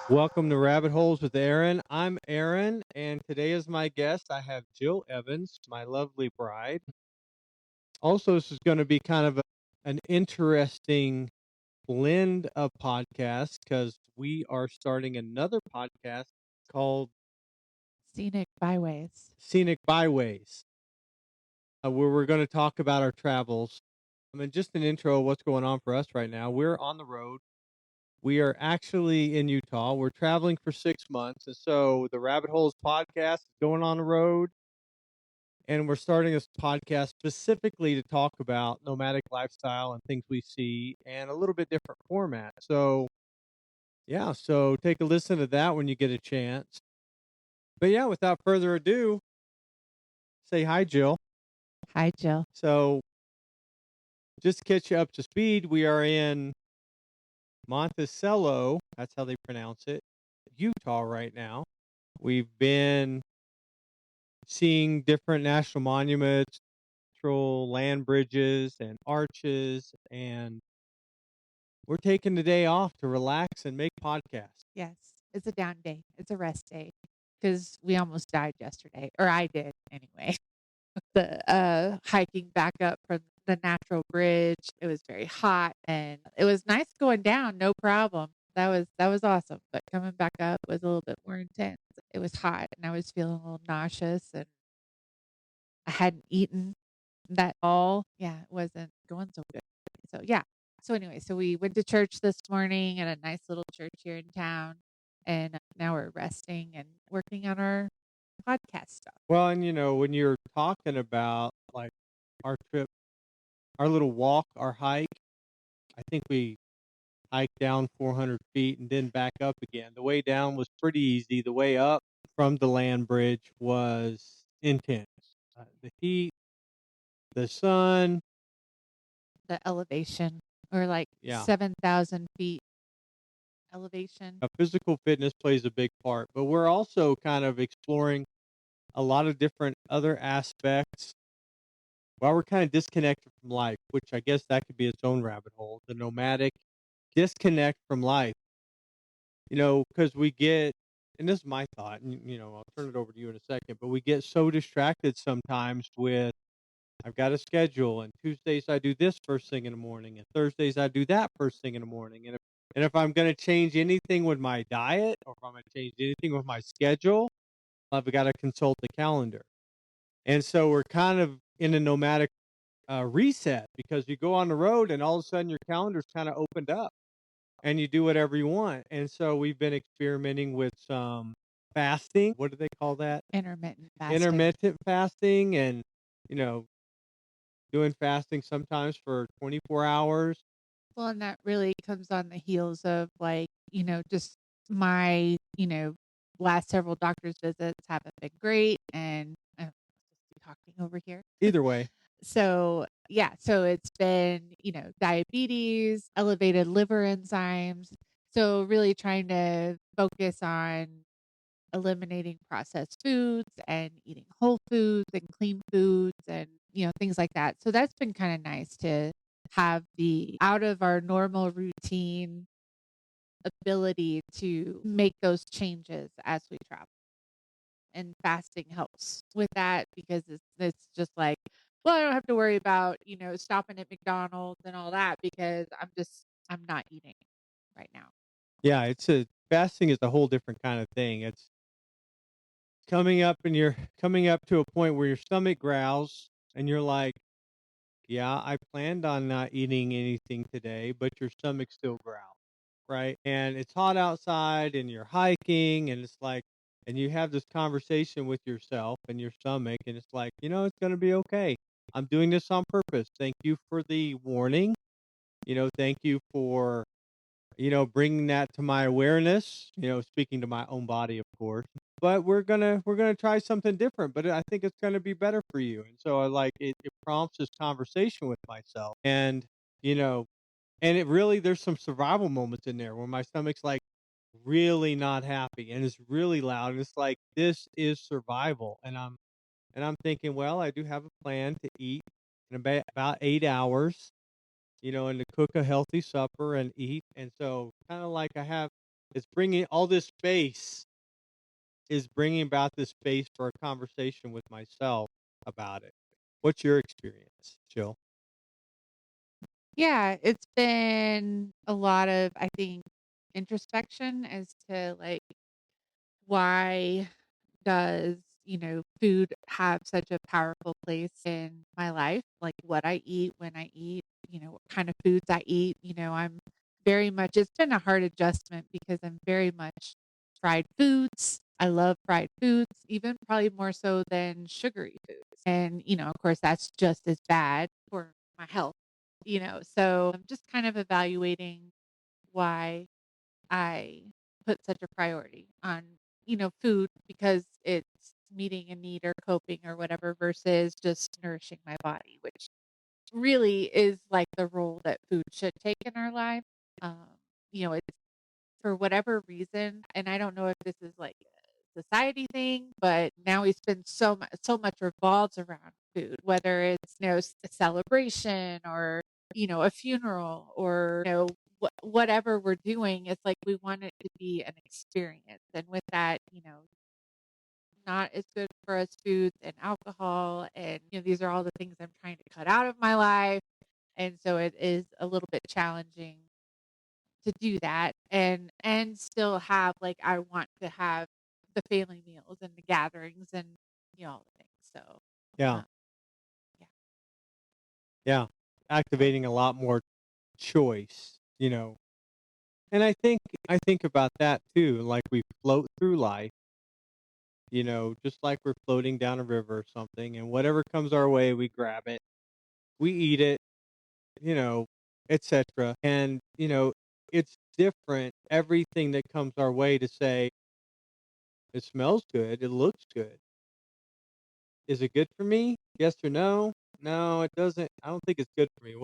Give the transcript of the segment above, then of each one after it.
Welcome to Rabbit Holes with Aaron. I'm Aaron, and today as my guest, I have Jill Evans, my lovely bride. Also, this is going to be kind of an interesting blend of podcasts because we are starting another podcast called Scenic byways. Scenic Byways, where we're going to talk about our travels. I mean, just an intro of what's going on for us right now. We're on the road. We are actually in Utah. We're traveling for 6 months. And so the Rabbit Holes podcast is going on the road. And we're starting this podcast specifically to talk about nomadic lifestyle and things we see and a little bit different format. So, yeah, so take a listen to that when you get a chance. But yeah, without further ado, say hi, Jill. Hi, Jill. So, just to catch you up to speed, we are in Monticello. That's how they pronounce it, Utah right now. We've been seeing different national monuments, natural land bridges and arches, and we're taking the day off to relax and make podcasts. Yes, it's a down day. It's a rest day because we almost died yesterday, or I did anyway. The hiking back up from the natural bridge. It was very hot and it was nice going down, no problem. That was awesome. But coming back up was a little bit more intense. It was hot and I was feeling a little nauseous and I hadn't eaten that all. Yeah, it wasn't going so good. So yeah. So anyway, so we went to church this morning at a nice little church here in town, and now we're resting and working on our podcast stuff. Well, and when you're talking about like our trip, our little walk, our hike, I think we hiked down 400 feet and then back up again. The way down was pretty easy. The way up from the land bridge was intense. The heat, the sun, The elevation, or like yeah. 7,000 feet elevation. Physical fitness plays a big part, but we're also kind of exploring a lot of different other aspects while we're kind of disconnected from life, which I guess that could be its own rabbit hole. The nomadic disconnect from life, because we get, and this is my thought, and I'll turn it over to you in a second, but we get so distracted sometimes with, I've got a schedule, and Tuesdays I do this first thing in the morning, and Thursdays I do that first thing in the morning. And if I'm going to change anything with my diet, or if I'm going to change anything with my schedule, I've got to consult the calendar. And so we're kind of in a nomadic reset because you go on the road and all of a sudden your calendar's kind of opened up and you do whatever you want. And so we've been experimenting with some fasting. What do they call that? Intermittent fasting. Intermittent fasting, and, you know, doing fasting sometimes for 24 hours. Well, and that really comes on the heels of just my, last several doctor's visits haven't been great. And I'm just talking over here. Either way. So, yeah, so it's been, diabetes, elevated liver enzymes. So, really trying to focus on eliminating processed foods and eating whole foods and clean foods and, things like that. So, that's been kind of nice to have the out of our normal routine ability to make those changes as we travel. And fasting helps with that because it's just like, well, I don't have to worry about, stopping at McDonald's and all that because I'm not eating right now. Yeah, fasting is a whole different kind of thing. It's coming up and you're coming up to a point where your stomach growls and you're like, yeah, I planned on not eating anything today, but your stomach still growls, right? And it's hot outside and you're hiking and it's like, and you have this conversation with yourself and your stomach, and it's like, it's going to be okay. I'm doing this on purpose. Thank you for the warning. Thank you for, bringing that to my awareness, speaking to my own body, of course. But we're gonna try something different, but I think it's gonna be better for you. And so I like it prompts this conversation with myself. And you know, and it really, there's some survival moments in there where my stomach's like really not happy and it's really loud. And it's like this is survival. And I'm thinking, well, I do have a plan to eat in about 8 hours, and to cook a healthy supper and eat. And so kind of like I have It's bringing all this space is bringing about this space for a conversation with myself about it. What's your experience, Jill? Yeah, it's been a lot of, I think, introspection as to like why does, food have such a powerful place in my life? Like what I eat, when I eat, what kind of foods I eat. I'm very much, it's been a hard adjustment because I'm very much fried foods. I love fried foods, even probably more so than sugary foods. And, of course, that's just as bad for my health, So I'm just kind of evaluating why I put such a priority on, food because it's meeting a need or coping or whatever versus just nourishing my body, which really is like the role that food should take in our life. Um, it's for whatever reason, and I don't know if this is like a society thing, but now we spend so much revolves around food, whether it's a celebration or a funeral or whatever we're doing. It's like we want it to be an experience, and with that, not as good for us foods and alcohol, and these are all the things I'm trying to cut out of my life, and so it is a little bit challenging to do that and still have like I want to have the family meals and the gatherings and all the things. So, Yeah, um, yeah, yeah. Activating a lot more choice. And I think about that too. Like we float through life, just like we're floating down a river or something, and whatever comes our way, we grab it, we eat it, you know, etc. And it's different everything that comes our way to say it smells good, it looks good. Is it good for me? Yes or no? No, it doesn't. I don't think it's good for me.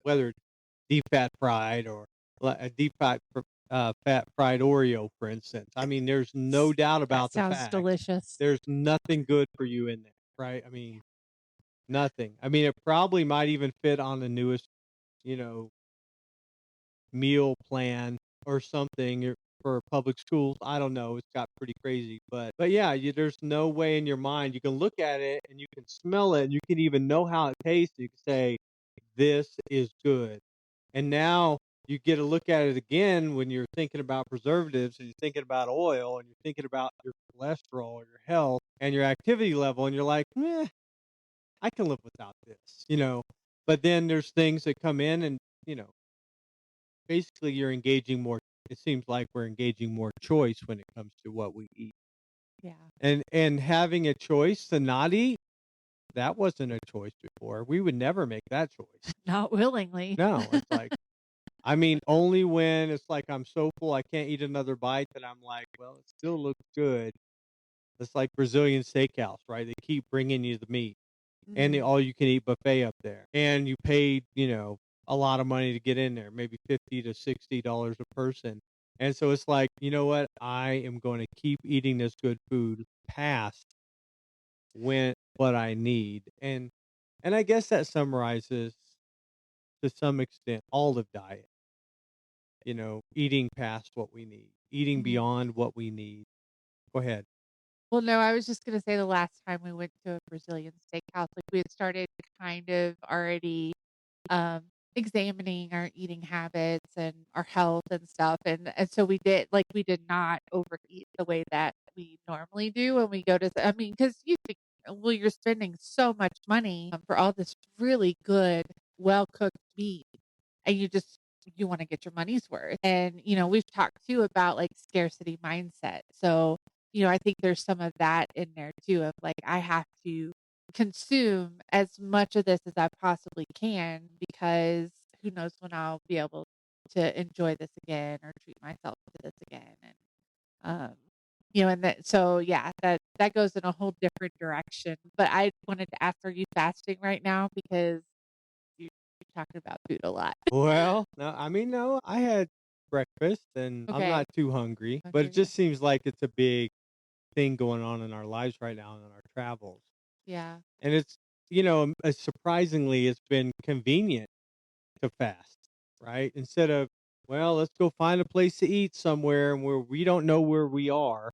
Whether it's deep fat fried or a fat fried Oreo, for instance. I mean, there's no doubt that about the sounds fact delicious. there's nothing good for you in there, right? I mean, nothing. I mean, it probably might even fit on the newest, you know, meal plan or something for public schools. I don't know. It's got pretty crazy, but yeah, there's no way in your mind you can look at it and you can smell it and you can even know how it tastes. You can say this is good, and now you get to look at it again when you're thinking about preservatives and you're thinking about oil and you're thinking about your cholesterol or your health and your activity level, and you're like, I can live without this. But then there's things that come in and you know basically you're engaging more. It seems like we're engaging more choice when it comes to what we eat. Yeah, And having a choice to not eat, that wasn't a choice before. We would never make that choice. not willingly. No, it's like I mean, only when it's like I'm so full I can't eat another bite that I'm like, well, it still looks good. It's like Brazilian steakhouse, right? They keep bringing you the meat and the Mhm. all you can eat buffet up there. And you paid, a lot of money to get in there, maybe 50 to $60 a person. And so it's like, you know what? I am going to keep eating this good food past when what I need. And I guess that summarizes to some extent all of diet, eating past what we need, eating Mhm. beyond what we need. Go ahead. Well, no, I was just gonna say the last time we went to a Brazilian steakhouse, like we had started kind of already um, examining our eating habits and our health and stuff. And so we did not overeat the way that we normally do when we go to, I mean, because you think, well, you're spending so much money for all this really good, well cooked meat, and you want to get your money's worth. And, we've talked too about like scarcity mindset. So, I think there's some of that in there too of like, I have to consume as much of this as I possibly can because who knows when I'll be able to enjoy this again or treat myself to this again. And, um, and that, so yeah, that goes in a whole different direction. But I wanted to ask, are you fasting right now? Because you're talking about food a lot. Well, no, I mean, no, I had breakfast and I'm Okay. not too hungry, but it Okay. just seems like it's a big thing going on in our lives right now and in our travels. Yeah. And surprisingly, it's been convenient to fast, right? Instead of well, let's go find a place to eat somewhere and where we don't know where we are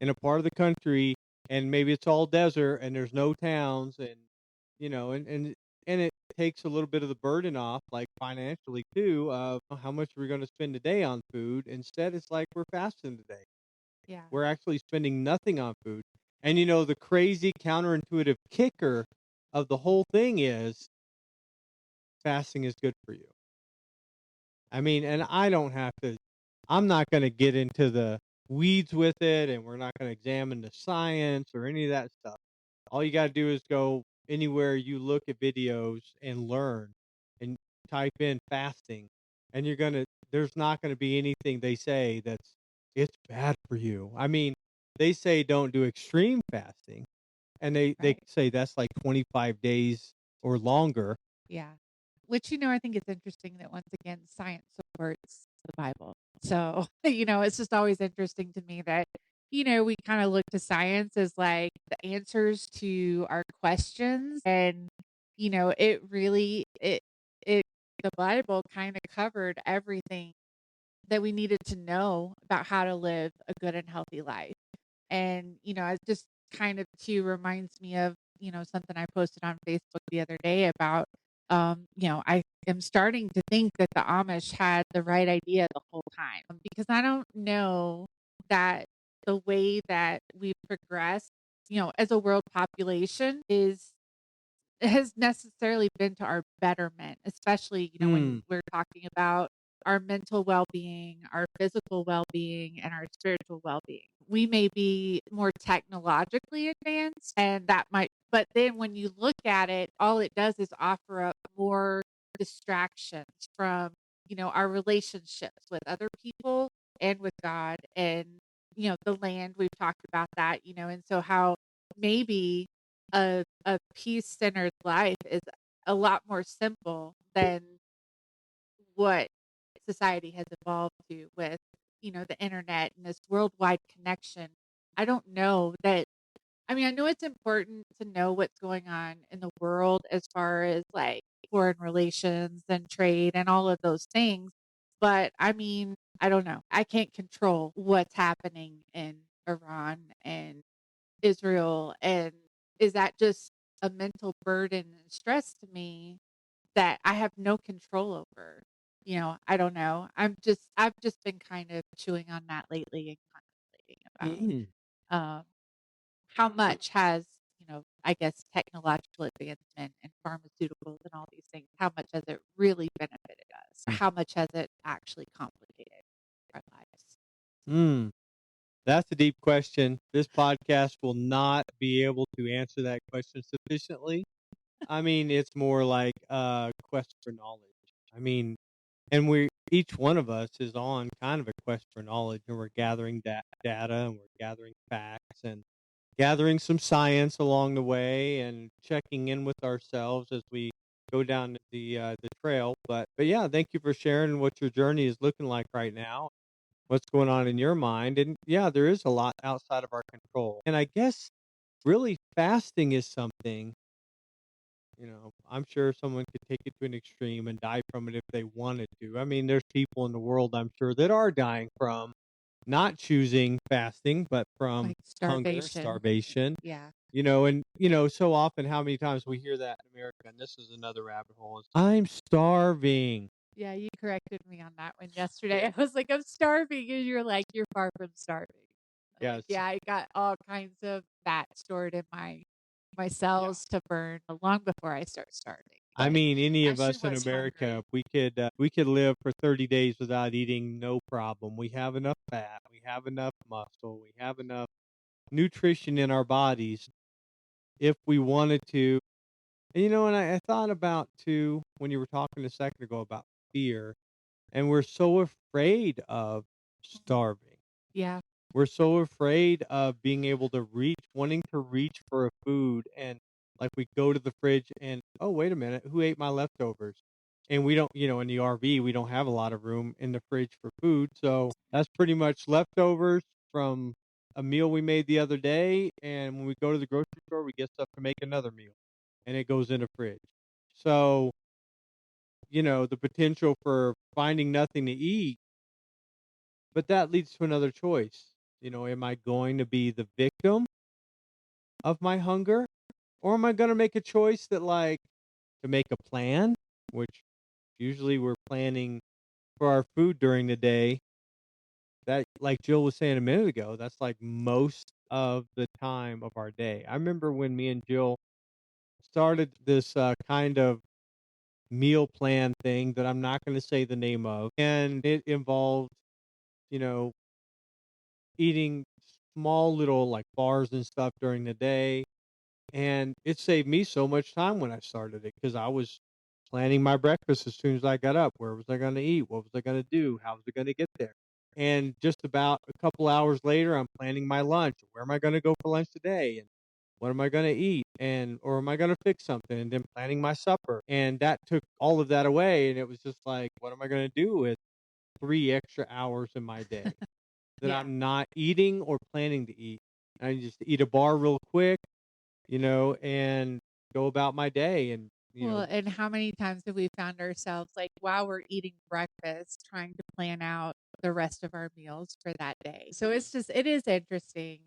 in a part of the country, and maybe it's all desert and there's no towns, and and it takes a little bit of the burden off, like financially too, of how much we're going to spend a day on food. Instead, it's like we're fasting today. Yeah. We're actually spending nothing on food. And the crazy counterintuitive kicker of the whole thing is fasting is good for you. I mean, and I'm not going to get into the weeds with it, and we're not going to examine the science or any of that stuff. All you got to do is go anywhere you look at videos and learn and type in fasting, and there's not going to be anything they say it's bad for you. I mean, they say don't do extreme fasting, and they Right. say that's like 25 days or longer. Yeah. Which, I think it's interesting that once again, science supports the Bible. So, it's just always interesting to me that, we kind of look to science as like the answers to our questions. And, it really, the Bible kind of covered everything that we needed to know about how to live a good and healthy life. And, it just kind of too reminds me of, something I posted on Facebook the other day about, I am starting to think that the Amish had the right idea the whole time, because I don't know that the way that we progress, as a world population has necessarily been to our betterment, especially, when Hmm. we're talking about our mental well-being, our physical well-being, and our spiritual well-being. We may be more technologically advanced, and that might, but then when you look at it, all it does is offer up more distractions from, our relationships with other people and with God, and, the land. We've talked about that, and so how maybe a peace-centered life is a lot more simple than what society has evolved to with, the internet and this worldwide connection. I don't know that I mean, I know it's important to know what's going on in the world as far as like foreign relations and trade and all of those things. But I mean, I don't know. I can't control what's happening in Iran and Israel, and is that just a mental burden and stress to me that I have no control over? I don't know. I've just been kind of chewing on that lately and contemplating about Mm. um, how much has, I guess technological advancement and pharmaceuticals and all these things, how much has it really benefited us? How much has it actually complicated our lives? Mm. That's a deep question. This podcast will not be able to answer that question sufficiently. I mean, it's more like a quest for knowledge. I mean, and each one of us is on kind of a quest for knowledge, and we're gathering data, and we're gathering facts, and gathering some science along the way, and checking in with ourselves as we go down the trail. But yeah, thank you for sharing what your journey is looking like right now, what's going on in your mind. And yeah, there is a lot outside of our control. And I guess really fasting is something, I'm sure someone could take it to an extreme and die from it if they wanted to. I mean, there's people in the world, I'm sure, that are dying from not choosing fasting, but from Like hunger, starvation. starvation. Yeah. So often how many times we hear that in America, and this is another rabbit hole, is I'm starving. Yeah, you corrected me on that one yesterday. I was like, "I'm starving," and you're like, "You're far from starving." I'm like, Yes. "Yeah, I got all kinds of fat stored in my Yeah. cells to burn long before I start starving." I But mean, any I of sure us in was America, hungry. we could live for 30 days without eating, no problem. We have enough fat, we have enough muscle, we have enough nutrition in our bodies if we wanted to. And I thought about too when you were talking a second ago about fear, and we're so afraid of Mhm. starving. Yeah. We're so afraid of being able to wanting to reach for a food, and like we go to the fridge and, oh, wait a minute, who ate my leftovers? And we don't, in the RV, we don't have a lot of room in the fridge for food. So that's pretty much leftovers from a meal we made the other day. And when we go to the grocery store, we get stuff to make another meal, and it goes in the fridge. So the potential for finding nothing to eat, but that leads to another choice. Am I going to be the victim of my hunger, or am I going to make a choice that, like, to make a plan, which usually we're planning for our food during the day. That, like Jill was saying a minute ago, that's like most of the time of our day. I remember when me and Jill started this kind of meal plan thing that I'm not going to say the name of, and it involved, you know, eating small little like bars and stuff during the day. And it saved me so much time when I started it because I was planning my breakfast as soon as I got up. Where was I going to eat? What was I going to do? How was I going to get there? And just about a couple hours later, I'm planning my lunch. Where am I going to go for lunch today? And what am I going to eat? And or am I going to fix something? And then planning my supper. And that took all of that away. And it was just like, what am I going to do with 3 extra hours in my day that Yeah. I'm not eating or planning to eat? I just eat a bar real quick, and go about my day and, Well, and how many times have we found ourselves like while we're eating breakfast trying to plan out the rest of our meals for that day? So it is interesting.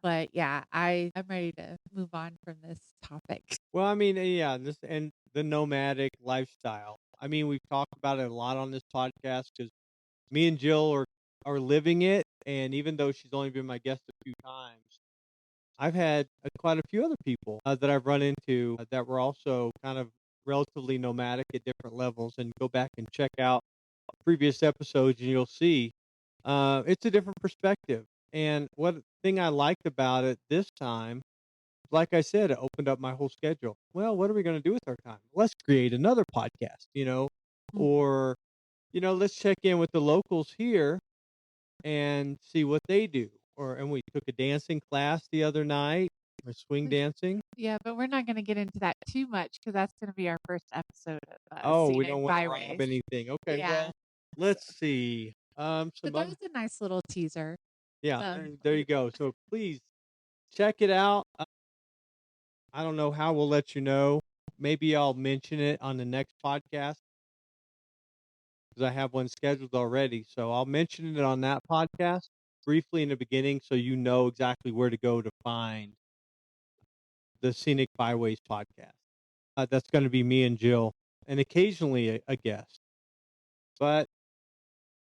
But yeah, I'm ready to move on from this topic. well, I mean, yeah, this and the nomadic lifestyle. I mean, we've talked about it a lot on this podcast because me and Jill are living it, and even though she's only been my guest a few times, I've had quite a few other people that I've run into that were also kind of relatively nomadic at different levels. And go back and check out previous episodes, and you'll see it's a different perspective. And what thing I liked about it this time, like I said, it opened up my whole schedule. Well, what are we going to do with our time? Let's create another podcast, Mhm. or let's check in with the locals here and see what they do. And we took a dancing class the other night, or swing Which- dancing. Yeah, but we're not going to get into that too much because that's going to be our first episode of Oh, we Scenic don't want to rob Byways. anything. Okay, Yeah. well, let's see. So Some that other, was a nice little teaser. yeah, Um, there you go. So please check it out. I don't know how we'll let you know. Maybe I'll mention it on the next podcast because I have one scheduled already. So I'll mention it on that podcast briefly in the beginning so you know exactly where to go to find the Scenic Byways podcast. That's going to be me and Jill, and occasionally a guest. But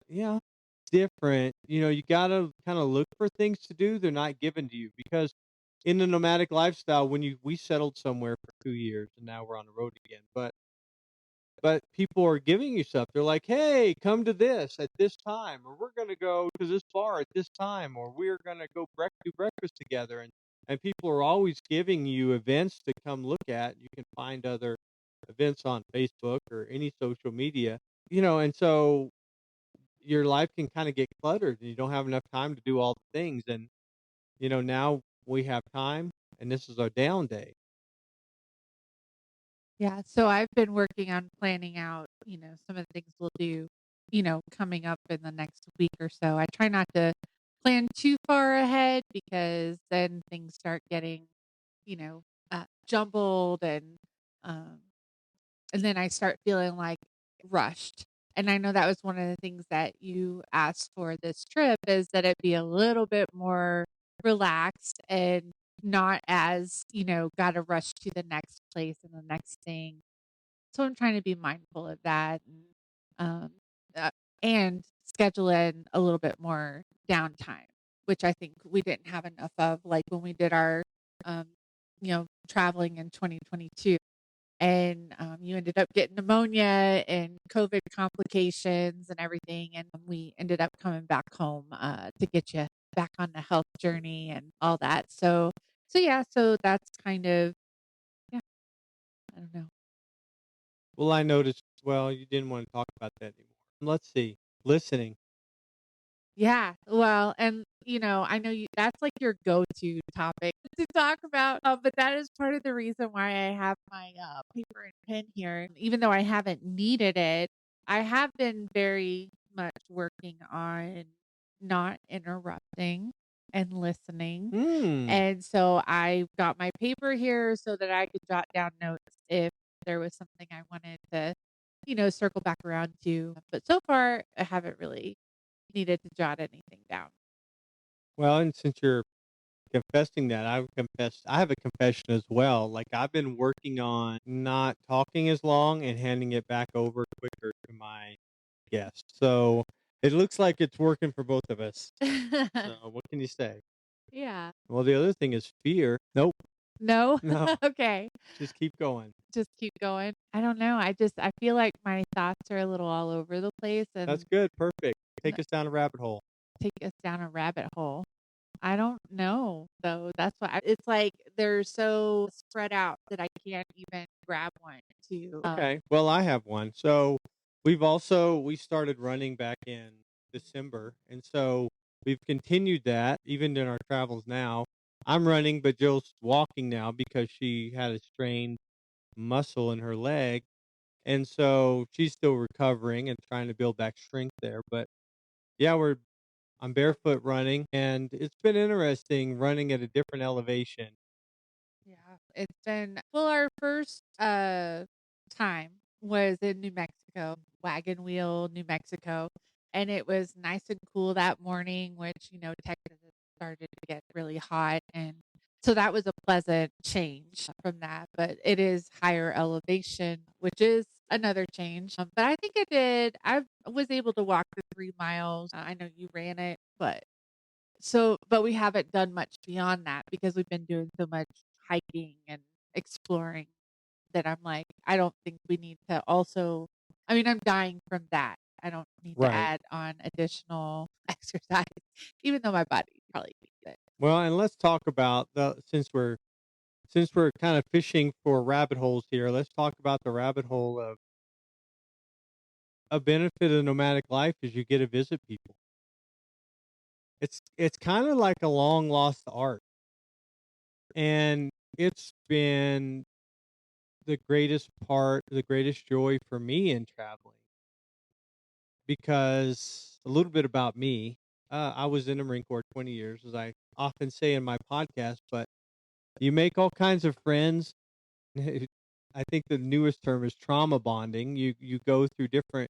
yeah, it's different. You got to kind of look for things to do. They're not given to you because in the nomadic lifestyle, when we settled somewhere for 2 years and now we're on the road again. But people are giving you stuff. They're like, "Hey, come to this at this time, or we're gonna go to this bar at this time, or we're gonna go do breakfast together." And people are always giving you events to come look at. You can find other events on Facebook or any social media, and so your life can kind of get cluttered, and you don't have enough time to do all the things. And now we have time, and this is our down day. Yeah, so I've been working on planning out, some of the things we'll do, coming up in the next week or so. I try not to plan too far ahead because then things start getting, you know, jumbled um, and then I start feeling like rushed. And I know that was one of the things that you asked for this trip is that it be a little bit more relaxed and not as, got to rush to the next place and the next thing. So I'm trying to be mindful of that um, uh, and schedule in a little bit more downtime, which I think we didn't have enough of, like when we did our, um, traveling in 2022. And you ended up getting pneumonia and COVID complications and everything. And we ended up coming back home to get you back on the health journey and all that. So yeah, so that's kind of, yeah, I don't know. Well, I noticed. Well, you didn't want to talk about that anymore. Let's see. Listening. Yeah, well, and I know that's like your go-to topic to talk about, but that is part of the reason why I have my paper and pen here. Even though I haven't needed it, I have been very much working on not interrupting and listening. Hmm. And so I got my paper here so that I could jot down notes if there was something I wanted to circle back around to. But so far, I haven't really needed to jot anything down. Well, and since you're confessing that, I have a confession as well. Like, I've been working on not talking as long and handing it back over quicker to my guests. So, it looks like it's working for both of us. So, what can you say? Yeah. Well, the other thing is fear. Nope. No? No. Okay. Just keep going. Just keep going. I don't know. I feel like my thoughts are a little all over the place That's and good. Perfect. n Take us down a rabbit hole. take us down a rabbit hole. I don't know, though. That's why it's like they're so spread out that I can't even grab one to, Okay. Well, I have one. So, we started running back in December, and so we've continued that even in our travels now. I'm running, but Jill's walking now because she had a strained muscle in her leg, and so she's still recovering and trying to build back strength there. But yeah, I'm barefoot running, and it's been interesting running at a different elevation. yeah, it's been well, our first, time was in New Mexico, Wagon Wheel, New Mexico, and it was nice and cool that morning, which, Texas had started to get really hot, and so that was a pleasant change from that, but it is higher elevation, which is another change, but I was able to walk the 3 miles. I know you ran it, but we haven't done much beyond that because we've been doing so much hiking and exploring that I'm like, I don't think we need to also I'm dying from that. I don't need to Right. add on additional exercise, even though my body probably needs it. Well, and let's talk about the since we're kind of fishing for rabbit holes here, let's talk about the rabbit hole of a benefit of nomadic life is you get to visit people. It's kind of like a long lost art, and it's been the greatest joy for me in traveling because a little bit about me. I was in the Marine Corps 20 years, as I often say in my podcast, but you make all kinds of friends. I think the newest term is trauma bonding. You go through different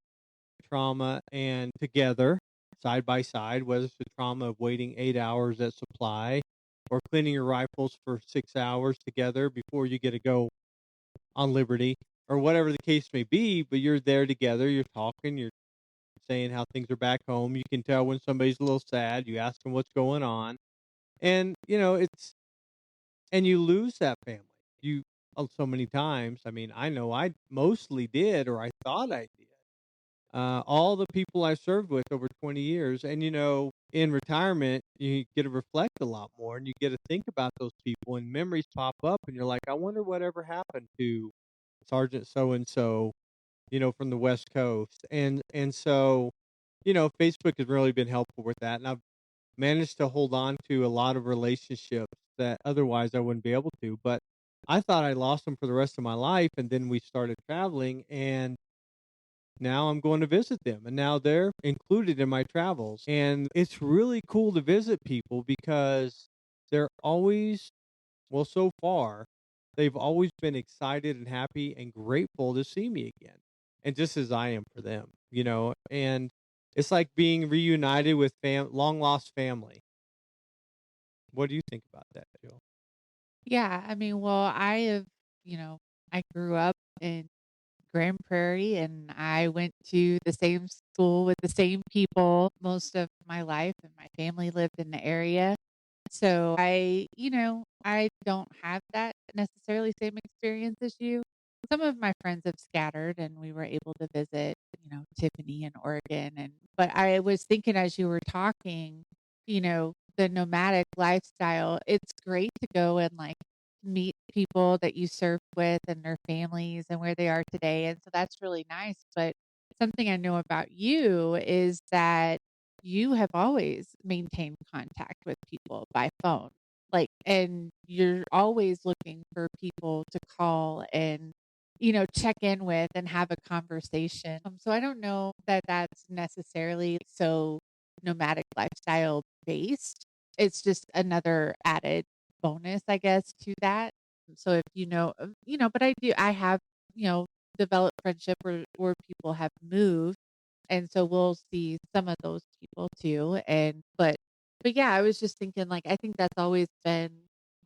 trauma and together, side by side, whether it's the trauma of waiting 8 hours at supply or cleaning your rifles for 6 hours together before you get to go on liberty or whatever the case may be, but you're there together, you're talking, you're saying how things are back home. You can tell when somebody's a little sad, you ask them what's going on. And, and you lose that family. You so many times. I mean, I know I mostly did, or I thought I did. All the people I served with over 20 years, and in retirement, you get to reflect a lot more, and you get to think about those people, and memories pop up, and you're like, I wonder whatever happened to Sergeant so and so, from the West Coast, and so, Facebook has really been helpful with that, and I've managed to hold on to a lot of relationships that otherwise I wouldn't be able to. But I thought I lost them for the rest of my life. And then we started traveling, and now I'm going to visit them. And now they're included in my travels. And it's really cool to visit people because they're always, well, so far, they've always been excited and happy and grateful to see me again. And just as I am for them, and it's like being reunited with long lost family. What do you think about that, Jill? Yeah, well, I grew up in Grand Prairie and I went to the same school with the same people most of my life, and my family lived in the area. So I don't have that necessarily same experience as you. Some of my friends have scattered and we were able to visit, Tiffany in Oregon, but I was thinking as you were talking, the nomadic lifestyle, it's great to go and like meet people that you served with and their families and where they are today. And so that's really nice. But something I know about you is that you have always maintained contact with people by phone. Like, and you're always looking for people to call and, check in with and have a conversation. So I don't know that that's necessarily so nomadic lifestyle based. It's just another added bonus, I guess, to that. So if but I have, developed friendship where people have moved, and so we'll see some of those people too, and but yeah, I was just thinking, like, I think that's always been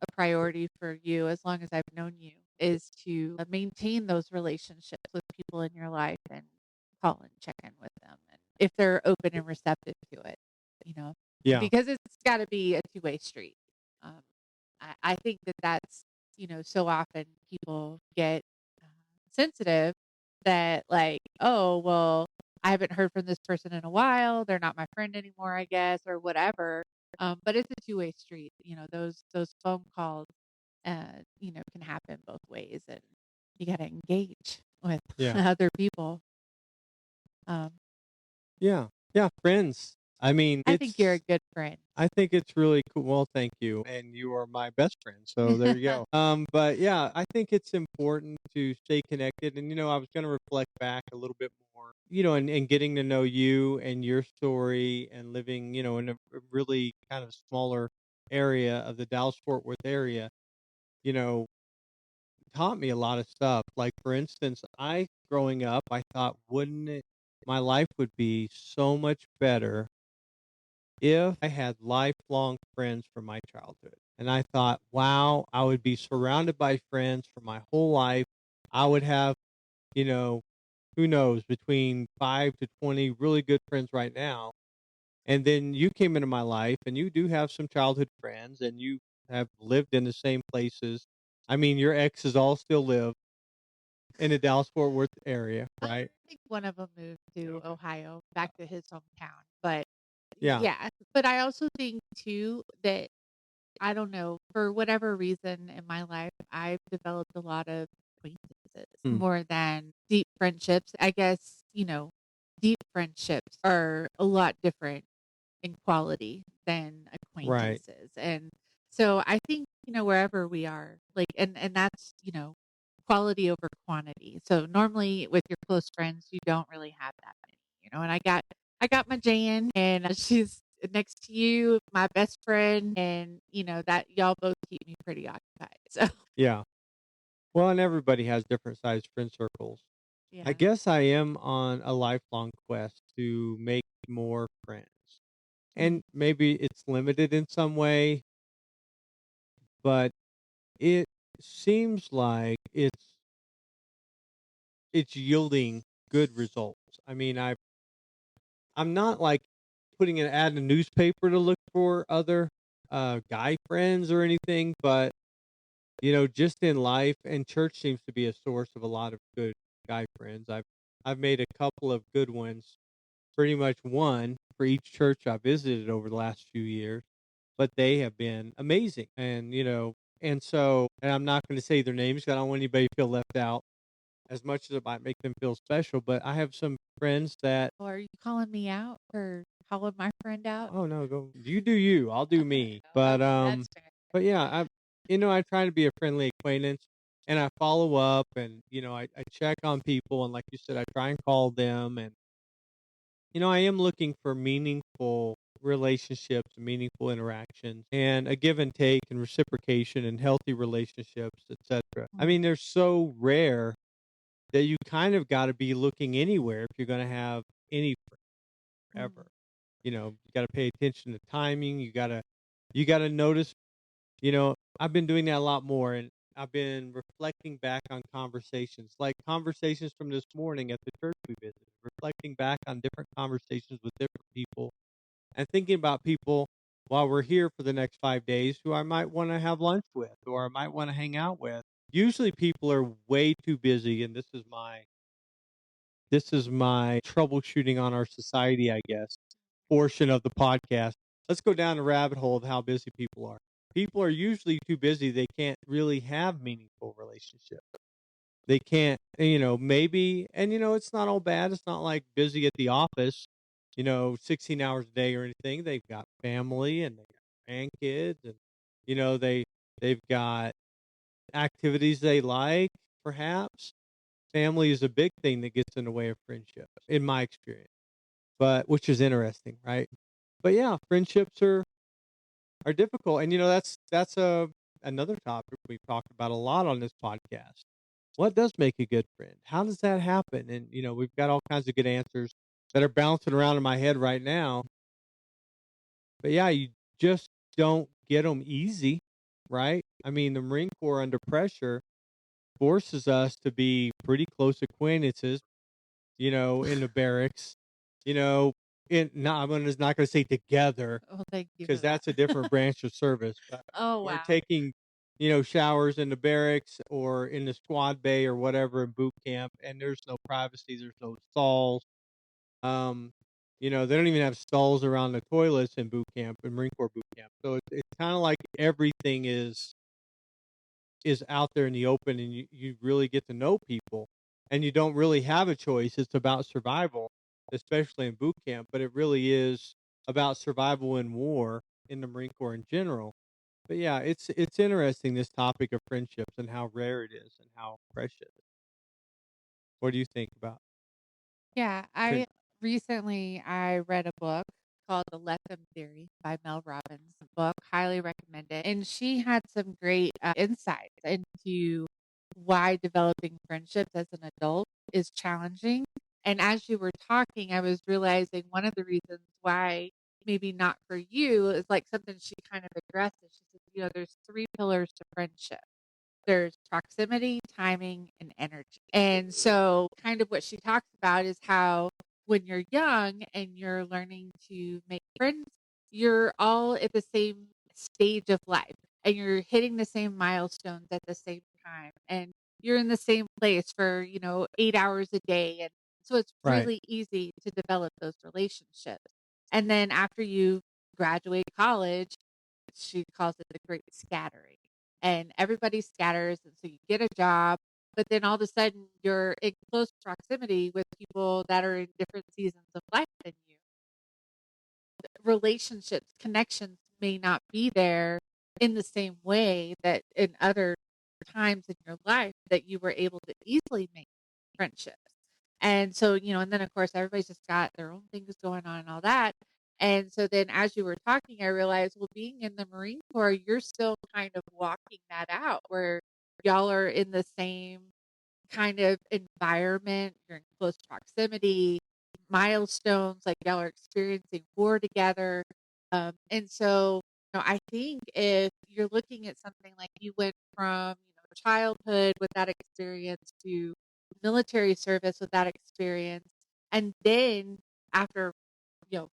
a priority for you as long as I've known you, is to maintain those relationships with people in your life and call and check in with them, and if they're open and receptive to it, you know, Yeah. because it's gotta be a two-way street. Um, I think that that's, so often people get uh, sensitive that, like, oh, well, I haven't heard from this person in a while. They're not my friend anymore, I guess, or whatever. But it's a two-way street. Those phone calls, can happen both ways, and you got to engage with Yeah. other people. Um, Yeah. Yeah. Friends. I mean, I think you're a good friend. I think it's really cool. Well, thank you. And you are my best friend. So there you go. But yeah, I think it's important to stay connected. And, I was going to reflect back a little bit more, and getting to know you and your story and living, in a really kind of smaller area of the Dallas Fort Worth area, you know, taught me a lot of stuff. Like, for instance, growing up, I thought, my life would be so much better if I had lifelong friends from my childhood. And I thought, wow, I would be surrounded by friends for my whole life. I would have, you know, who knows, between 5 to 20 really good friends right now. And then you came into my life and you do have some childhood friends and you have lived in the same places. I mean, your exes all still live in the Dallas Fort Worth area, I right? think one of them moved to Ohio, back to his hometown. But Yeah. yeah, but I also think too that I don't know, for whatever reason in my life, I've developed a lot of acquaintances Hmm. more than deep friendships. I guess, deep friendships are a lot different in quality than Right. acquaintances. And so I think, wherever we are, like, and that's, quality over quantity. So normally with your close friends, you don't really have that many, and I got my Jan, and she's next to you, my best friend, and that y'all both keep me pretty occupied. So Yeah. Well, and everybody has different sized friend circles. I yeah. guess I am on a lifelong quest to make more friends. Mm, And maybe it's limited in some way, but it seems like it's yielding good results. I mean, I'm not like putting an ad in a newspaper to look for other guy friends or anything, but just in life, and church seems to be a source of a lot of good guy friends. I've made a couple of good ones, pretty much one for each church I visited over the last few years, but they have been amazing. And and I'm not going to say their names 'cause I don't want anybody to feel left out as much as it might make them feel special. But I have some friends that, well, are you calling me out or calling my friend out? oh no, go, you do you, I'll do Okay. me. Oh, But okay, that's fair. but yeah, I try to be a friendly acquaintance, and I follow up, and I check on people, and like you said, I try and call them, and I am looking for meaningful relationships, meaningful interactions, and a give and take and reciprocation and healthy relationships, etc. I Mm, mean, they're so rare that you kind of got to be looking anywhere if you're going to have any mm, forever. You got to pay attention to timing. You got to notice. I've been doing that a lot more, and I've been reflecting back on conversations, like conversations from this morning at the church we visited, reflecting back on different conversations with different people, and thinking about people while we're here for the next 5 days who I might want to have lunch with or I might want to hang out with. Usually, people are way too busy, and this is my troubleshooting on our society, I guess, portion of the podcast. Let's go down the rabbit hole of how busy people are. People are usually too busy. They can't really have meaningful relationships. They can't, maybe, and it's not all bad. It's not like busy at the office, 16 hours a day or anything. They've got family and they got grandkids, and, they've got activities they like, perhaps. Family is a big thing that gets in the way of friendships, in my experience, but which is interesting, right? But yeah, friendships are difficult, and that's a another topic we've talked about a lot on this podcast. what does make a good friend? How does that happen? And, we've got all kinds of good answers that are bouncing around in my head right now. But yeah, you just don't get them easy, right? I mean, the Marine Corps under pressure forces us to be pretty close acquaintances, in the barracks, you know, I'm just not going to say together Oh, thank you because for that. that's a different branch of service. But Oh, we're wow. taking, showers in the barracks or in the squad bay or whatever in boot camp, and there's no privacy, there's no stalls. Um, they don't even have stalls around the toilets in boot camp, in Marine Corps boot camp. So it's kind of like everything is out there in the open, and you really get to know people, and you don't really have a choice. It's about survival, especially in boot camp, but it really is about survival in war in the Marine Corps in general. But yeah, it's interesting, this topic of friendships and how rare it is and how precious. What do you think about Yeah, friend? I read a book called The Leckham Theory by Mel Robbins. Book, highly recommend it. And she had some great insights into why developing friendships as an adult is challenging. And as you were talking, I was realizing one of the reasons why maybe not for you is like something she kind of addresses. She says, there's three pillars to friendship. There's proximity, timing, and energy. And so, kind of what she talks about is how when you're young and you're learning to make friends, you're all at the same stage of life and you're hitting the same milestones at the same time. And you're in the same place for, 8 hours a day. And so, it's Right. really easy to develop those relationships. And then after you graduate college, she calls it the great scattering, and everybody scatters, and so you get a job, but then all of a sudden you're in close proximity with people that are in different seasons of life than you. Relationships, connections may not be there in the same way that in other times in your life that you were able to easily make friendships. And so, and then of course everybody's just got their own things going on and all that. And so then as you were talking, I realized, well, being in the Marine Corps, you're still kind of walking that out where y'all are in the same kind of environment, you're in close proximity, milestones, like y'all are experiencing war together. And so, I think if you're looking at something like you went from, childhood with that experience to military service with that experience, and then after,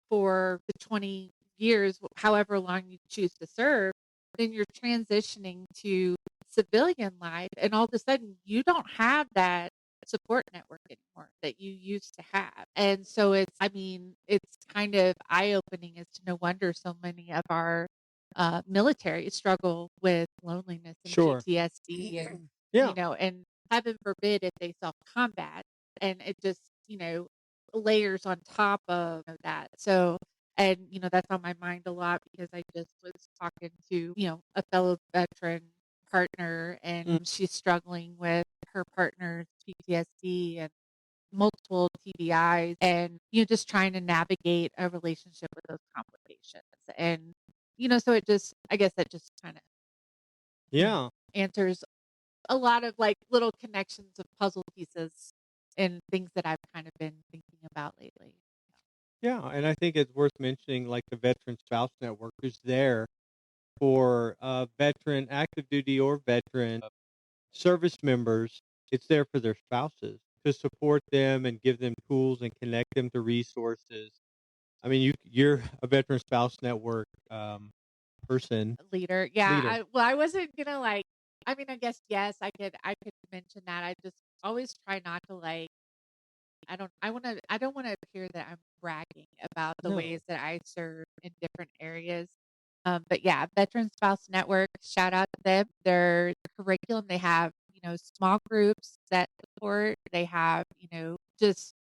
for the 20 years, however long you choose to serve, then you're transitioning to civilian life, and all of a sudden you don't have that support network anymore that you used to have. And so it's kind of eye-opening as to no wonder so many of our military struggle with loneliness and Sure. PTSD and Yeah. and heaven forbid if they self-combat, and it just, layers on top of that. So, and that's on my mind a lot because I just was talking to, a fellow veteran partner, Mm. and she's struggling with her partner's PTSD and multiple TBIs, and just trying to navigate a relationship with those complications. And so it just, I guess that just kind of Yeah. answers a lot of like little connections of puzzle pieces and things that I've kind of been thinking about lately. Yeah. And I think it's worth mentioning, like, the Veteran Spouse Network is there for veteran, active duty or veteran service members. It's there for their spouses to support them and give them tools and connect them to resources. I mean, you're a Veteran Spouse Network person, Leader. Yeah, leader. I wasn't gonna like, I mean, I guess yes, I could mention that. I just always try not to like, I don't wanna appear that I'm bragging about the No. ways that I serve in different areas. But yeah, Veteran Spouse Network, shout out to them. Their curriculum, they have, small groups that support. They have, just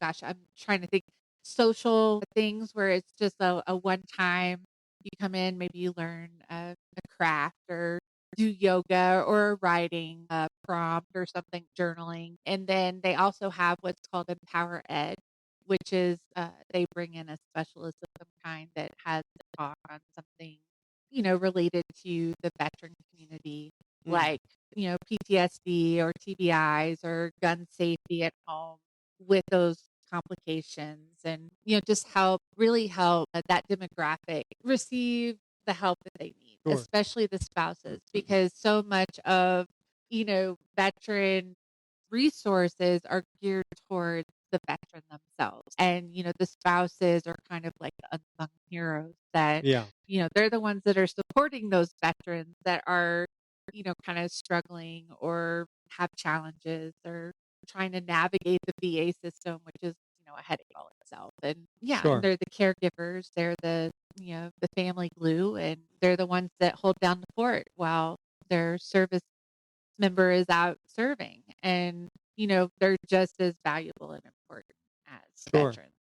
gosh, I'm trying to think, social things where it's just a one time, you come in, maybe you learn a craft or do yoga or a writing prompt or something, journaling. And then they also have what's called Empower Ed, which is they bring in a specialist of some kind that has a talk on something, related to the veteran community, Mm. like PTSD or TBIs or gun safety at home with those complications and, just really help that demographic receive the help that they need, Sure. especially the spouses, because so much of, veteran resources are geared towards the veteran themselves. And, the spouses are kind of like the unsung heroes that, Yeah. they're the ones that are supporting those veterans that are, kind of struggling or have challenges or trying to navigate the VA system, which is, a headache all itself. And yeah, and Sure. they're the caregivers, they're the family glue, and they're the ones that hold down the fort while their service member is out serving. And, they're just as valuable and important as Sure. veterans.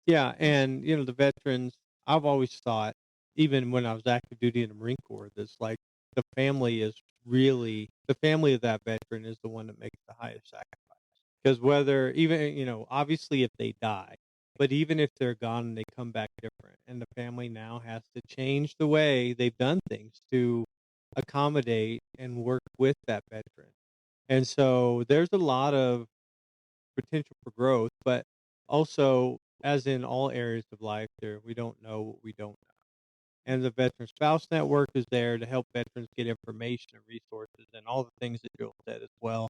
Yeah, Yeah. and, the veterans, I've always thought, even when I was active duty in the Marine Corps, that's like the family of that veteran is the one that makes the highest sacrifice. Because whether even, obviously if they die, but even if they're gone and they come back different, and the family now has to change the way they've done things to accommodate and work with that veteran. And so there's a lot of potential for growth, but also, as in all areas of life, there we don't know what we don't know. And the Veteran Spouse Network is there to help veterans get information and resources and all the things that Jill said as well.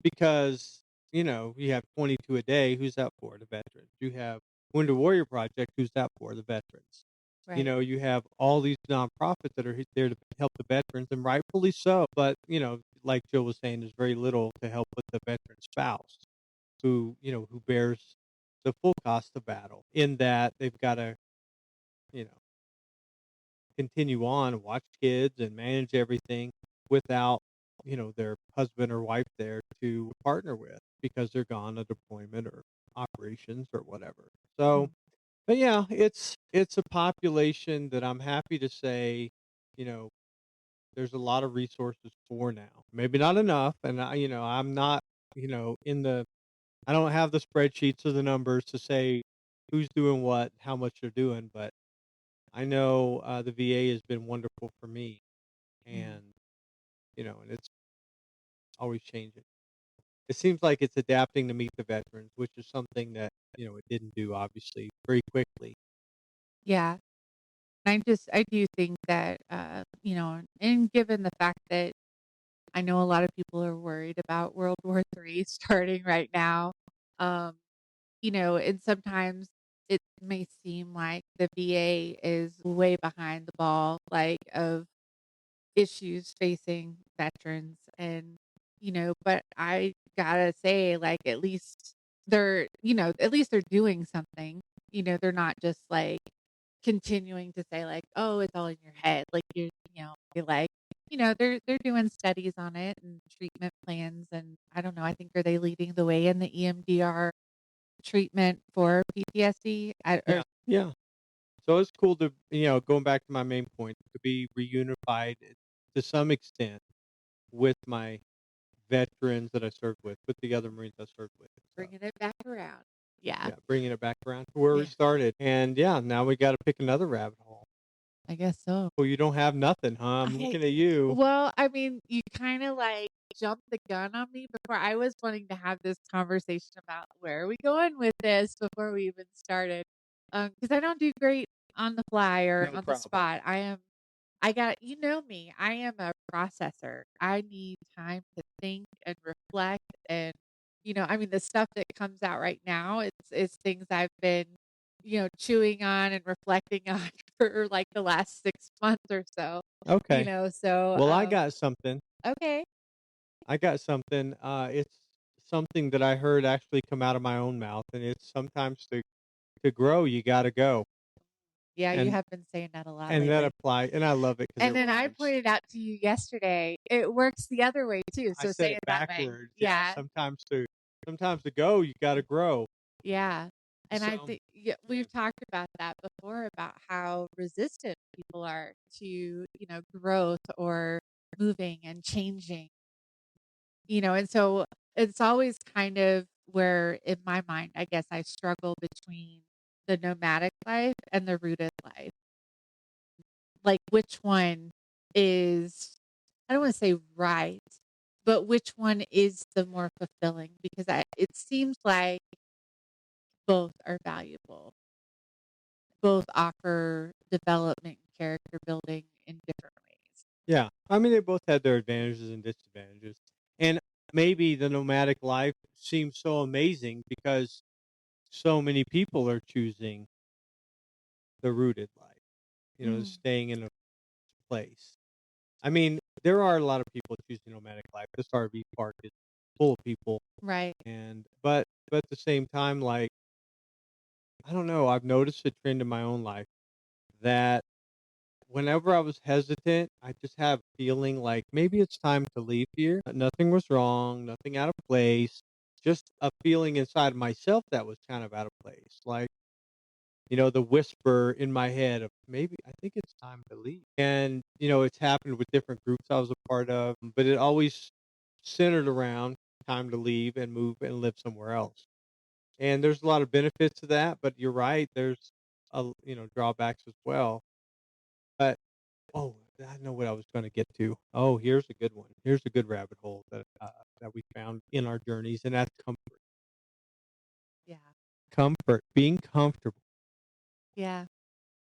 Because you have 22 a day. Who's that for? The veterans. You have Wounded Warrior Project. Who's that for? The veterans. Right. You have all these nonprofits that are there to help the veterans, and rightfully so. But like Jill was saying, there's very little to help with the veteran spouse who bears the full cost of battle, in that they've got to, you know, continue on and watch kids and manage everything without, their husband or wife there to partner with because they're gone on deployment or operations or whatever. So, Mhm. but yeah, it's a population that I'm happy to say, you know, there's a lot of resources for now. Maybe not enough, and I'm not, in the I don't have the spreadsheets or the numbers to say who's doing what, how much they're doing, but I know the VA has been wonderful for me, Mhm. and and it's always changing. It seems like it's adapting to meet the veterans, which is something that it didn't do obviously very quickly. Yeah. I do think that, and given the fact that I know a lot of people are worried about World War III starting right now, um, and sometimes it may seem like the VA is way behind the ball, like, of issues facing veterans. And, but I gotta say, like, at least they're doing something. They're not just like continuing to say like, "Oh, it's all in your head." Like you're like, they're doing studies on it and treatment plans. And I don't know, I think, are they leading the way in the EMDR treatment for PTSD? Yeah, yeah. So it's cool to going back to my main point, to be reunified to some extent with my veterans that I served with the other Marines I served with. So Bringing it back around. Yeah. yeah, bringing it back around to where we Yeah. started, and yeah, now we got to pick another rabbit hole. I guess so. Well, you don't have nothing, huh? I'm I looking at you. Well, I mean, you kinda, like, jumped the gun on me before. I was wanting to have this conversation about where are we going with this before we even started. Because I don't do great on the fly or No on the problem. spot. I got me, I am a processor. I need time to think and reflect. And, I mean, the stuff that comes out right now, it's things I've been, chewing on and reflecting on for, like, the last 6 months or so. Okay. So, Well, I got something. okay. I got something. It's something that I heard actually come out of my own mouth, and it's sometimes to grow, you got to go, Yeah, you and have been saying that a lot and that lately. apply, and I love it because And it then I rhymes. pointed out to you yesterday, it works the other way too, I so said say it it that way. backwards. Yeah, Yeah, sometimes to go, you got to grow. yeah. And I So think, yeah, yeah, we've talked about that before, about how resistant people are to, growth or moving and changing, and so it's always kind of where in my mind, I guess I struggle between the nomadic life and the rooted life. Like, which one is I don't wanna say right, but which one is the more fulfilling? Because it seems like both are valuable. Both offer development and character building in different ways. Yeah. I mean, they both had their advantages and disadvantages. And maybe the nomadic life seems so amazing because so many people are choosing the rooted life, Mm, staying in a place. I mean, there are a lot of people choosing nomadic life. This RV park is full of people, right. and but at the same time, like, I don't know, I've noticed a trend in my own life that whenever I was hesitant, I just have a feeling like maybe it's time to leave here. Nothing was wrong, nothing out of place. Just a feeling inside myself that was kind of out of place. Like, the whisper in my head of maybe I think it's time to leave. And, it's happened with different groups I was a part of, but it always centered around time to leave and move and live somewhere else. And there's a lot of benefits to that, but you're right. There's, drawbacks as well. But, oh, I know what I was going to get to. Oh, here's a good one. Here's a good rabbit hole that we found in our journeys. And that's comfort. Yeah. Comfort, being comfortable. Yeah.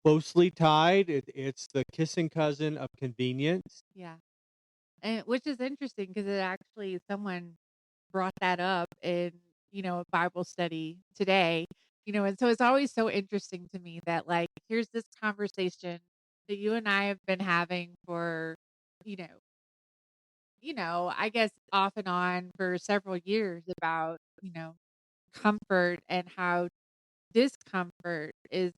Closely tied, it's the kissing cousin of convenience. Yeah. And which is interesting because it actually someone brought that up in, a Bible study today, and so it's always so interesting to me that, like, here's this conversation that you and I have been having for, you know I guess off and on for several years about, comfort and how discomfort is,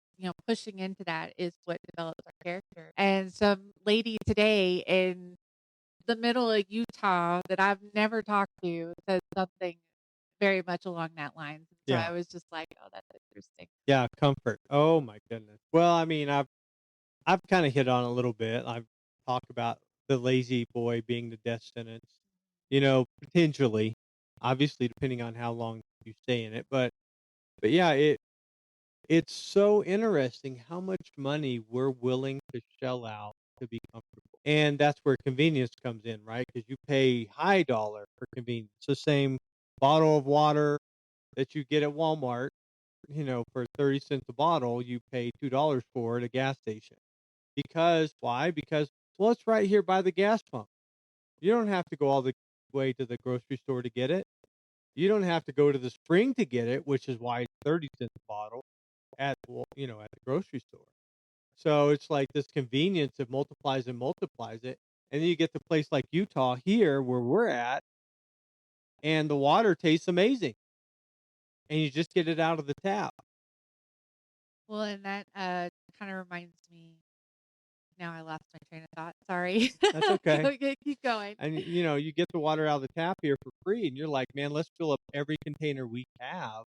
pushing into that is what develops our character. And some lady today in the middle of Utah that I've never talked to said something very much along that lines. So Yeah. I was just like, "Oh, that's interesting." Yeah, comfort. Oh my goodness. Well, I mean, I've kinda hit on a little bit. I've talked about the lazy boy being the death sentence, potentially, obviously, depending on how long you stay in it, but yeah, it's so interesting how much money we're willing to shell out to be comfortable, and that's where convenience comes in, right? Because you pay high dollar for convenience. The same bottle of water that you get at Walmart, for 30 cents a bottle, you pay $2 for at a gas station. Because why? Because, well, it's right here by the gas pump. You don't have to go all the way to the grocery store to get it. You don't have to go to the spring to get it, which is why it's 30 cents a bottle at the grocery store. So it's like this convenience that multiplies and multiplies it. And then you get to a place like Utah here where we're at, and the water tastes amazing. And you just get it out of the tap. Well, and that kind of reminds me. Now I lost my train of thought. Sorry. That's okay. Keep going. And you get the water out of the tap here for free, and you're like, man, let's fill up every container we have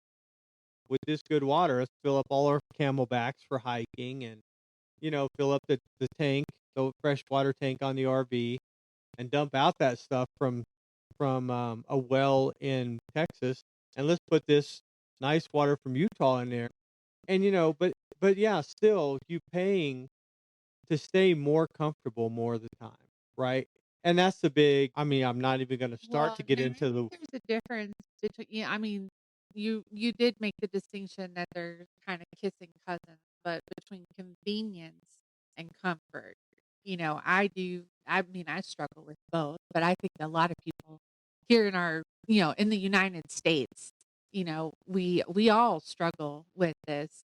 with this good water. Let's fill up all our camelbacks for hiking, and fill up the tank, the fresh water tank on the RV, and dump out that stuff from a well in Texas, and let's put this nice water from Utah in there. And but yeah, still you paying to stay more comfortable more of the time, right? And that's the big. I mean, I'm not even going to start Well, to get and I into think the. there's a difference between, yeah, I mean, you did make the distinction that they're kind of kissing cousins, but between convenience and comfort, I mean, I struggle with both, but I think a lot of people here in our, in the United States, we all struggle with this,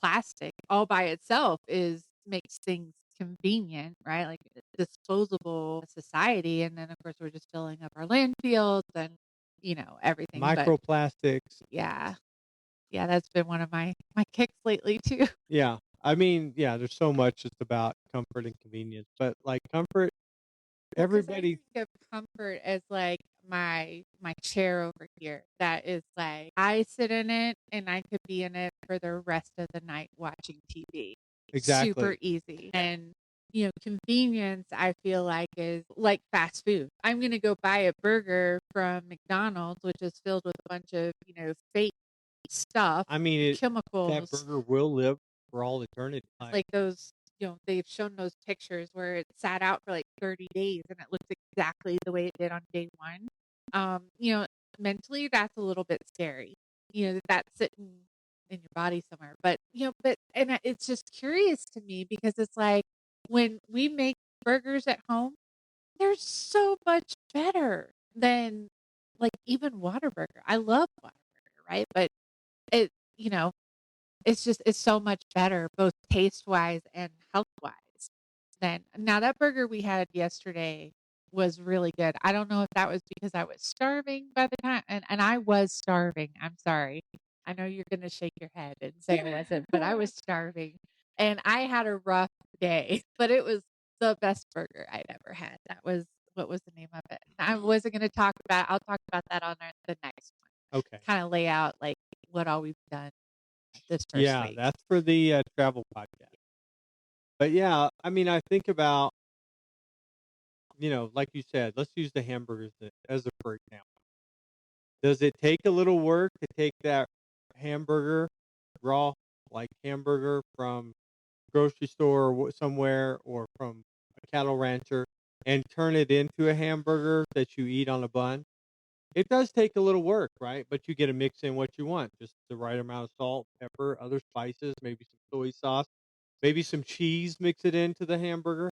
plastic all by itself is makes things convenient, right? Like disposable society. And then of course we're just filling up our landfills and, everything. But Microplastics. yeah, yeah, that's been one of my kicks lately too. Yeah. I mean, yeah, there's so much just about comfort and convenience, but like comfort, Well, because I everybody. think of comfort as like my chair over here. That is like I sit in it and I could be in it for the rest of the night watching TV. Super Exactly. easy. And convenience I feel like is like fast food. I'm gonna go buy a burger from McDonald's, which is filled with a bunch of, fake stuff, I mean, that chemicals, burger will live for all eternity. Like, like those they've shown those pictures where it sat out for like 30 days and it looks exactly the way it did on day one. You know, mentally that's a little bit scary. That that's sitting in your body somewhere. It's just curious to me because it's like when we make burgers at home, they're so much better than like even Whataburger. I love Whataburger, right? But it, you know, it's so much better, both taste-wise and health-wise than now that burger we had yesterday was really good. I don't know if that was because I was starving by the time and I was starving, I'm sorry. I know you're gonna shake your head and say it wasn't, but I was starving, and I had a rough day, but it was the best burger I'd ever had. That was what was the name of it? I wasn't gonna talk about I'll talk about that on the next one. Okay. Kinda lay out, like, what all we've done this first Yeah, week. that's for the travel podcast. But yeah, I mean, I think about, like you said, let's use the hamburgers as a for example. Does it take a little work to take that hamburger, raw, like hamburger from grocery store or somewhere or from a cattle rancher and turn it into a hamburger that you eat on a bun? It does take a little work, right? But you get to mix in what you want, just the right amount of salt, pepper, other spices, maybe some soy sauce, maybe some cheese, mix it into the hamburger.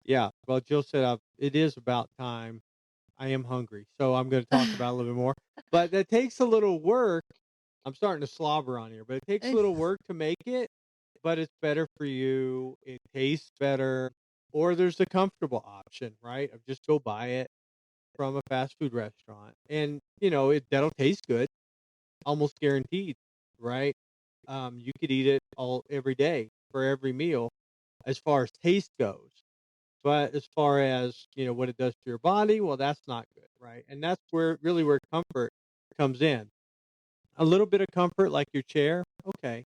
Yeah. Well, Jill said it is about time. I am hungry, so I'm going to talk about it a little bit more. But that takes a little work. I'm starting to slobber on here, but it takes a little work to make it. But it's better for you. It tastes better. Or there's the comfortable option, right? Of just go buy it from a fast food restaurant, and that'll taste good, almost guaranteed, right? You could eat it all every day for every meal, as far as taste goes. But as far as, what it does to your body, well, that's not good, right? And that's where comfort comes in. A little bit of comfort, like your chair, okay.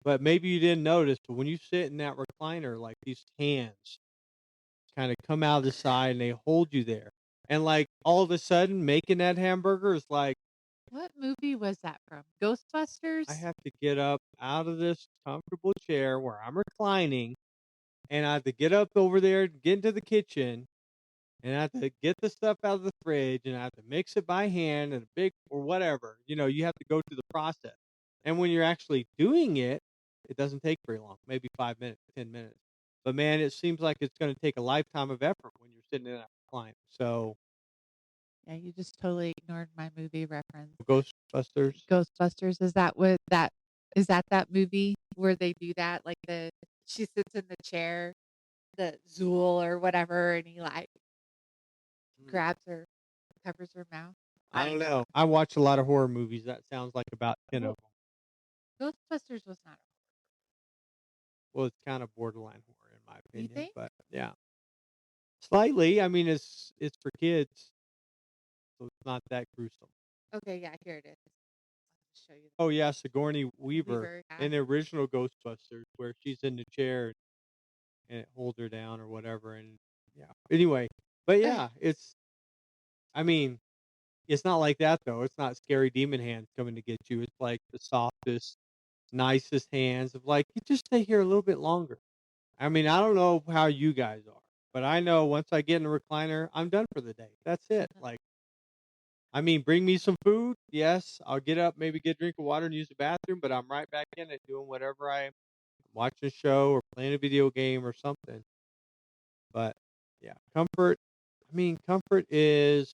But maybe you didn't notice, but when you sit in that recliner, like these hands kind of come out of the side and they hold you there. And like all of a sudden, making that hamburger is like, What movie was that from? I Ghostbusters? have to get up out of this comfortable chair where I'm reclining, and I have to get up over there, get into the kitchen, and I have to get the stuff out of the fridge, and I have to mix it by hand in a big or whatever. You have to go through the process. And when you're actually doing it, it doesn't take very long, maybe 5 minutes, 10 minutes. But man, it seems like it's going to take a lifetime of effort when you're sitting in that recliner. So, Yeah, you just totally ignored my movie reference. Ghostbusters. Ghostbusters, is that movie where they do that? Like she sits in the chair, the Zool or whatever, and he like grabs her, covers her mouth. I don't know. I watch a lot of horror movies. That sounds like about 10 Well, of them. Ghostbusters was not. Well, it's kind of borderline horror in my You opinion, think? but yeah. Slightly. I mean, it's for kids, so it's not that gruesome. Okay, yeah, here it is. I'll show you Oh yeah, Sigourney the Weaver Weaver. Yeah. in the original Ghostbusters, where she's in the chair and it holds her down or whatever, and yeah. Anyway, but yeah, it's. I mean, it's not like that though. It's not scary demon hands coming to get you. It's like the softest, nicest hands of like, you just stay here a little bit longer. I mean, I don't know how you guys are, but I know once I get in a recliner, I'm done for the day. That's it. Like, I mean, bring me some food. Yes, I'll get up, maybe get a drink of water and use the bathroom, but I'm right back in it doing whatever I'm watching a show or playing a video game or something. But yeah, comfort. I mean, comfort is,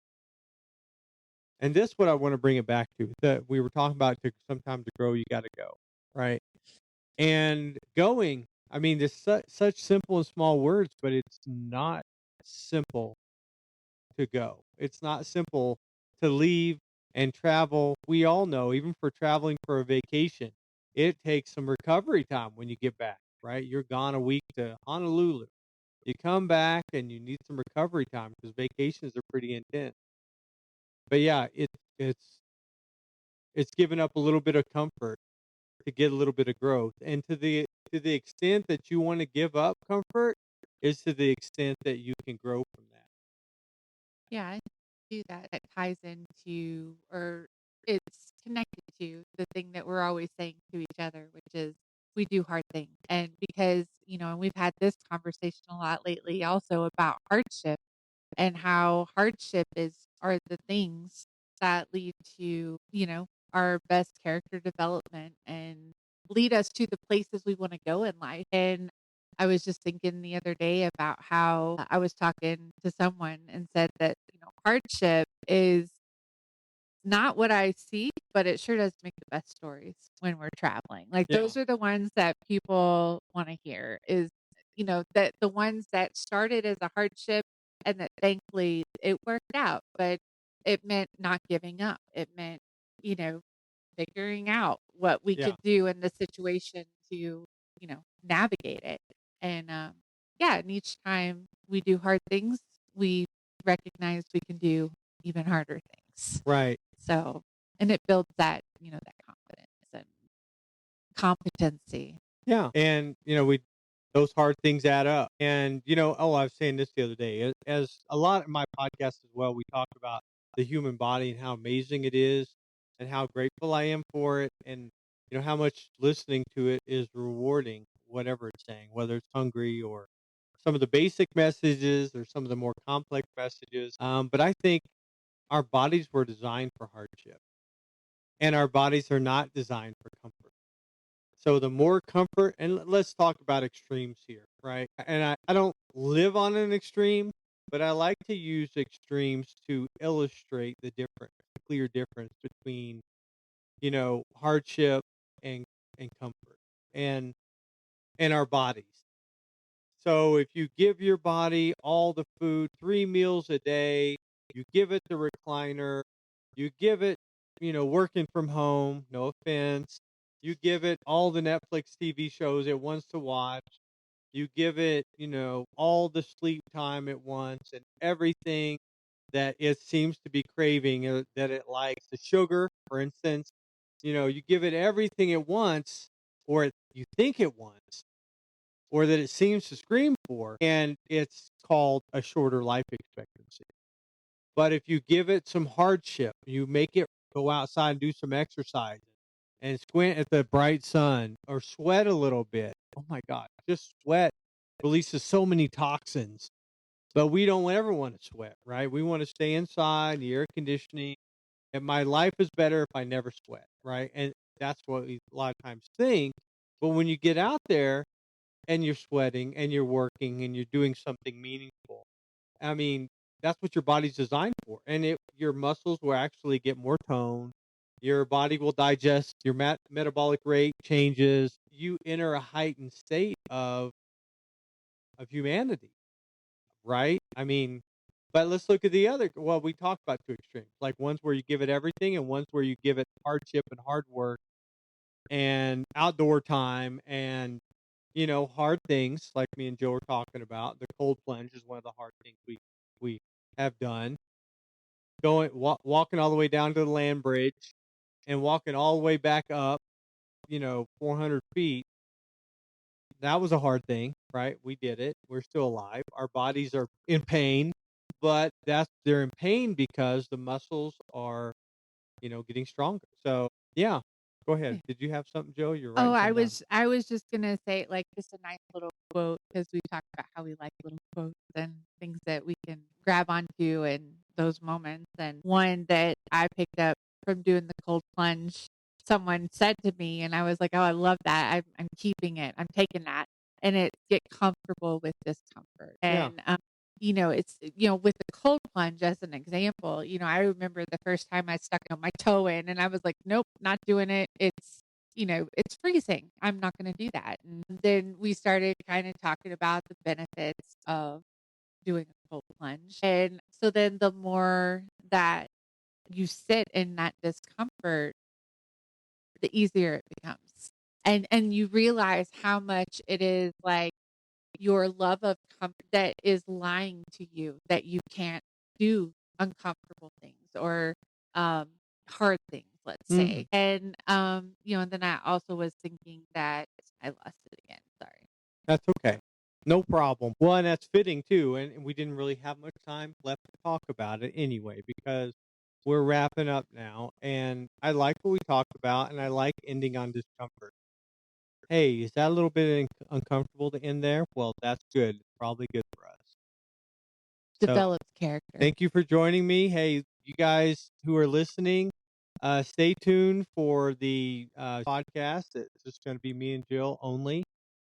and this what I want to bring it back to that we were talking about. To sometimes to grow, you got to go, right? And going. I mean, there's such simple and small words, but it's not simple to go. It's not simple to leave and travel. We all know, even for traveling for a vacation, it takes some recovery time when you get back, right? You're gone a week to Honolulu. You come back and you need some recovery time because vacations are pretty intense. But yeah, it's given up a little bit of comfort to get a little bit of growth. And to the extent that you want to give up comfort is to the extent that you can grow from that. Yeah, I do that. That ties into, or it's connected to the thing that we're always saying to each other, which is we do hard things. And because and we've had this conversation a lot lately also about hardship and how hardship are the things that lead to, our best character development and lead us to the places we want to go in life. And I was just thinking the other day about how I was talking to someone and said that, hardship is not what I see, but it sure does make the best stories when we're traveling. Like, Yeah. those are the ones that people wanna hear is, that the ones that started as a hardship and that thankfully it worked out, but it meant not giving up. It meant, you know, figuring out what we Yeah. could do in the situation to, navigate it. And, yeah, and each time we do hard things, we recognize we can do even harder things. Right. So, and it builds that, that confidence and competency. Yeah. And, we those hard things add up. And, I was saying this the other day, as a lot of my podcasts as well, we talk about the human body and how amazing it is and how grateful I am for it. And, how much listening to it is rewarding, whatever it's saying, whether it's hungry or some of the basic messages or some of the more complex messages. But I think our bodies were designed for hardship and our bodies are not designed for comfort. So the more comfort, and let's talk about extremes here, right? And I don't live on an extreme, but I like to use extremes to illustrate the clear difference between, hardship and comfort and our bodies. So if you give your body all the food, 3 meals a day, you give it the recliner, you give it, working from home, no offense. You give it all the Netflix TV shows it wants to watch. You give it, all the sleep time it wants and everything that it seems to be craving that it likes. The sugar, for instance, you give it everything it wants you think it wants or that it seems to scream for, and it's called a shorter life expectancy. But if you give it some hardship, you make it go outside and do some exercise and squint at the bright sun or sweat a little bit. Oh my God, just sweat releases so many toxins. But we don't ever want to sweat, right? We want to stay inside, the air conditioning. And my life is better if I never sweat, right? And that's what we a lot of times think. But when you get out there and you're sweating and you're working and you're doing something meaningful. I mean, that's what your body's designed for. And your muscles will actually get more tone. Your body will digest, your metabolic rate changes. You enter a heightened state of humanity, right? I mean, but let's look at the other. Well, we talked about two extremes, like ones where you give it everything and ones where you give it hardship and hard work and outdoor time and hard things like me and Joe were talking about. The cold plunge is one of the hard things we have done. Walking all the way down to the land bridge and walking all the way back up, 400 feet. That was a hard thing, right? We did it. We're still alive. Our bodies are in pain, but they're in pain because the muscles are, getting stronger. So yeah, go ahead. Did you have something, Joe? You're Oh, writing something down. I was just gonna say, like, just a nice little quote because we talked about how we like little quotes and things that we can grab onto in those moments. And one that I picked up from doing the cold plunge, someone said to me, and I was like, "Oh, I love that. I'm keeping it. I'm taking that." And it's get comfortable with discomfort. Yeah. And it's with the cold plunge as an example. I remember the first time I stuck my toe in, and I was like, "Nope, not doing it. It's freezing. I'm not gonna do that." And then we started kinda talking about the benefits of doing a cold plunge. And so then the more that you sit in that discomfort, the easier it becomes. And you realize how much it is like your love of comfort that is lying to you that you can't do uncomfortable things or um, hard things, let's Mhm. say. And and then I also was thinking that I lost it again. Sorry. That's okay. No problem. Well, and that's fitting too. And we didn't really have much time left to talk about it anyway, because we're wrapping up now. And I like what we talked about, and I like ending on discomfort. Hey, is that a little bit uncomfortable to end there? Well, that's good. Probably good for us. So Develops character. thank you for joining me. Hey, you guys who are listening, stay tuned for the podcast. It's just going to be me and Jill only.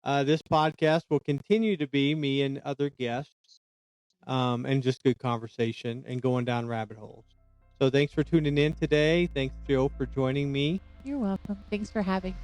This podcast will continue to be me and other guests, and just good conversation and going down rabbit holes. So thanks for tuning in today. Thanks, Jill, for joining me. You're welcome. Thanks for having